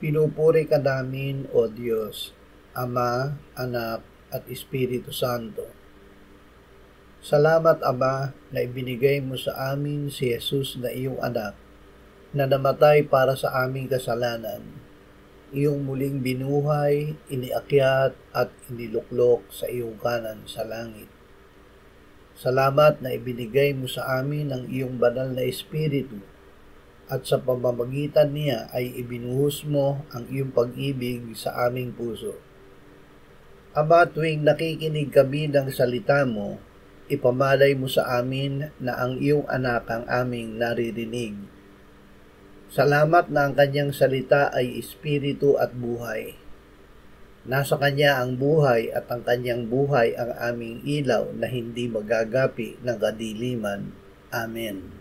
Pinupuri ka namin, O Diyos, Ama, Anak, at Espiritu Santo. Salamat, Ama, na ibinigay mo sa amin si Jesus na iyong anak, na namatay para sa aming kasalanan. Iyong muling binuhay, iniakyat at iniluklok sa iyong kanan sa langit. Salamat na ibinigay mo sa amin ang iyong banal na Espiritu, at sa pamamagitan niya ay ibinuhos mo ang iyong pag-ibig sa aming puso. Ama, tuwing nakikinig kami ng salita mo, ipamalay mo sa amin na ang iyong anak ang aming naririnig. Salamat na ang kanyang salita ay espiritu at buhay. Nasa kanya ang buhay at ang kanyang buhay ang aming ilaw na hindi magagapi ng kadiliman. Amen.